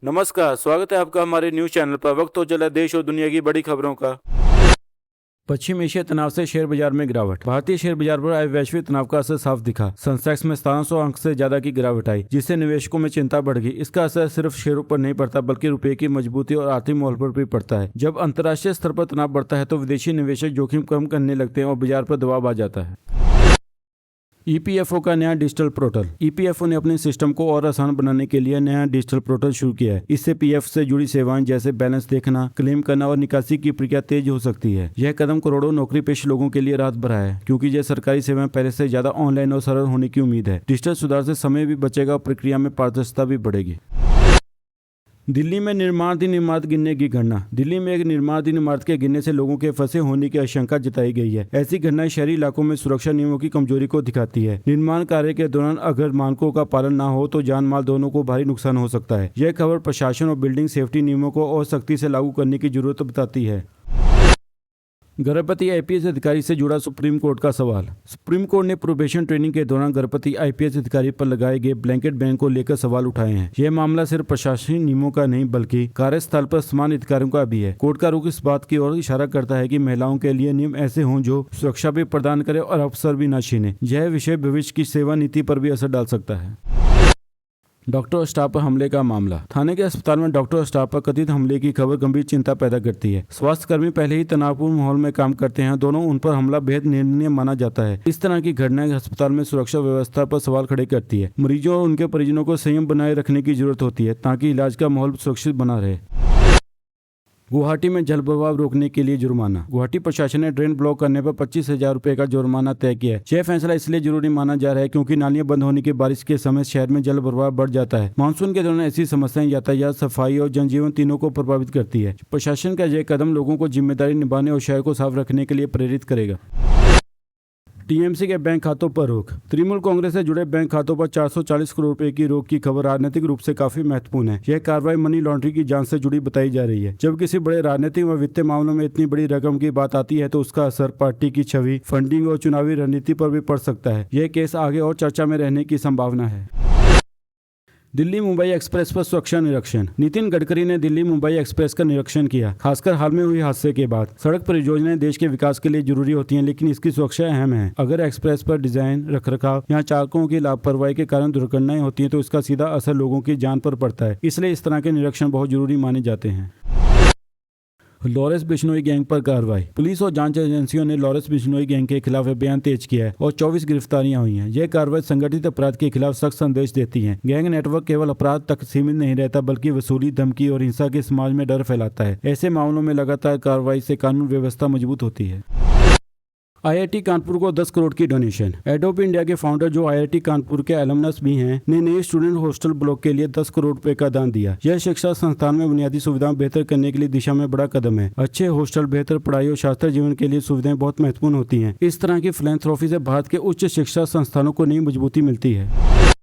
नमस्कार, स्वागत है आपका हमारे न्यूज चैनल पर। वक्त हो चला देश और दुनिया की बड़ी खबरों का। पश्चिम एशिया तनाव से शेयर बाजार में गिरावट। भारतीय शेयर बाजार पर आज वैश्विक तनाव का असर साफ दिखा। सेंसेक्स में 1700 अंक से ज्यादा की गिरावट आई, जिससे निवेशकों में चिंता बढ़ गई। इसका असर सिर्फ शेयरों पर नहीं पड़ता बल्कि रुपए की मजबूती और आर्थिक माहौल पर भी पड़ता है। जब अंतर्राष्ट्रीय स्तर पर तनाव बढ़ता है तो विदेशी निवेशक जोखिम कम करने लगते हैं और बाजार पर दबाव आ जाता है। ईपीएफओ का नया डिजिटल पोर्टल। ईपीएफओ ने अपने सिस्टम को और आसान बनाने के लिए नया डिजिटल पोर्टल शुरू किया है। इससे पीएफ से जुड़ी सेवाएं जैसे बैलेंस देखना, क्लेम करना और निकासी की प्रक्रिया तेज हो सकती है। यह कदम करोड़ों नौकरी पेश लोगों के लिए राहत भरा है, क्योंकि यह सरकारी सेवाएं पहले से ज्यादा ऑनलाइन और सरल होने की उम्मीद है। डिजिटल सुधार से समय भी बचेगा और प्रक्रिया में पारदर्शिता भी बढ़ेगी। दिल्ली में निर्माणाधीन इमारत गिरने की घटना। दिल्ली में एक निर्माणाधीन इमारत के गिरने से लोगों के फंसे होने की आशंका जताई गई है। ऐसी घटनाएं शहरी इलाकों में सुरक्षा नियमों की कमजोरी को दिखाती है। निर्माण कार्य के दौरान अगर मानकों का पालन न हो तो जान माल दोनों को भारी नुकसान हो सकता है। यह खबर प्रशासन और बिल्डिंग सेफ्टी नियमों को और सख्ती से लागू करने की जरूरत बताती है। गर्भवती आईपीएस अधिकारी से जुड़ा सुप्रीम कोर्ट का सवाल। सुप्रीम कोर्ट ने प्रोबेशन ट्रेनिंग के दौरान गर्भवती आईपीएस अधिकारी पर लगाए गए ब्लैंकेट बैन को लेकर सवाल उठाए हैं। यह मामला सिर्फ प्रशासनिक नियमों का नहीं बल्कि कार्यस्थल पर समान अधिकारियों का भी है। कोर्ट का रुख इस बात की ओर इशारा करता है कि महिलाओं के लिए नियम ऐसे हों जो सुरक्षा भी प्रदान करे और अवसर भी न छीने। यह विषय भविष्य की सेवा नीति पर भी असर डाल सकता है। डॉक्टर और स्टाफ पर हमले का मामला। थाने के अस्पताल में डॉक्टर और स्टाफ पर कथित हमले की खबर गंभीर चिंता पैदा करती है। स्वास्थ्यकर्मी पहले ही तनावपूर्ण माहौल में काम करते हैं, दोनों उन पर हमला बेहद निंदनीय माना जाता है। इस तरह की घटनाएं अस्पताल में सुरक्षा व्यवस्था पर सवाल खड़े करती है। मरीजों और उनके परिजनों को संयम बनाए रखने की जरूरत होती है ताकि इलाज का माहौल सुरक्षित बना रहे। गुवाहाटी में जल प्रवाह रोकने के लिए जुर्माना। गुवाहाटी प्रशासन ने ड्रेन ब्लॉक करने पर 25,000 रुपए का जुर्माना तय किया है। यह फैसला इसलिए जरूरी माना जा रहा है क्योंकि नालियां बंद होने की बारिश के समय शहर में जल प्रवाह बढ़ जाता है। मानसून के दौरान ऐसी समस्याएं यातायात, सफाई और जनजीवन तीनों को प्रभावित करती है। प्रशासन का यह कदम लोगों को जिम्मेदारी निभाने और शहर को साफ रखने के लिए प्रेरित करेगा। टीएमसी के बैंक खातों पर रोक। तृणमूल कांग्रेस से जुड़े बैंक खातों पर 440 करोड़ रुपए की रोक की खबर राजनीतिक रूप से काफी महत्वपूर्ण है। यह कार्रवाई मनी लॉन्ड्रिंग की जांच से जुड़ी बताई जा रही है। जब किसी बड़े राजनीतिक व वित्तीय मामलों में इतनी बड़ी रकम की बात आती है तो उसका असर पार्टी की छवि, फंडिंग और चुनावी रणनीति पर भी पड़ सकता है। यह केस आगे और चर्चा में रहने की संभावना है। दिल्ली मुंबई एक्सप्रेस पर सुरक्षा निरीक्षण। नितिन गडकरी ने दिल्ली मुंबई एक्सप्रेस का निरीक्षण किया। खासकर हाल में हुई हादसे के बाद। सड़क परियोजनाएं देश के विकास के लिए जरूरी होती हैं, लेकिन इसकी सुरक्षा अहम है। अगर एक्सप्रेस पर डिजाइन, रखरखाव या चालकों की लापरवाही के कारण दुर्घटनाएं होती हैं तो इसका सीधा असर लोगों की जान पर पड़ता है। इसलिए इस तरह के निरीक्षण बहुत जरूरी माने जाते हैं। लॉरेंस बिश्नोई गैंग पर कार्रवाई। पुलिस और जांच एजेंसियों ने लॉरेंस बिश्नोई गैंग के खिलाफ अभियान तेज किया है और 24 गिरफ्तारियां हुई हैं। यह कार्रवाई संगठित अपराध के खिलाफ सख्त संदेश देती है। गैंग नेटवर्क केवल अपराध तक सीमित नहीं रहता बल्कि वसूली, धमकी और हिंसा के समाज में डर फैलाता है। ऐसे मामलों में लगातार कार्रवाई से कानून व्यवस्था मजबूत होती है। आईआईटी कानपुर को 10 करोड़ की डोनेशन। एडोब इंडिया के फाउंडर, जो आईआईटी कानपुर के एलुमनस भी हैं, ने नए स्टूडेंट हॉस्टल ब्लॉक के लिए 10 करोड़ रुपए का दान दिया। यह शिक्षा संस्थान में बुनियादी सुविधाएं बेहतर करने के लिए दिशा में बड़ा कदम है। अच्छे हॉस्टल, बेहतर पढ़ाई और छात्र जीवन के लिए सुविधाएं बहुत महत्वपूर्ण होती हैं। इस तरह की फिलैंथ्रोफी से भारत के उच्च शिक्षा संस्थानों को नई मजबूती मिलती है।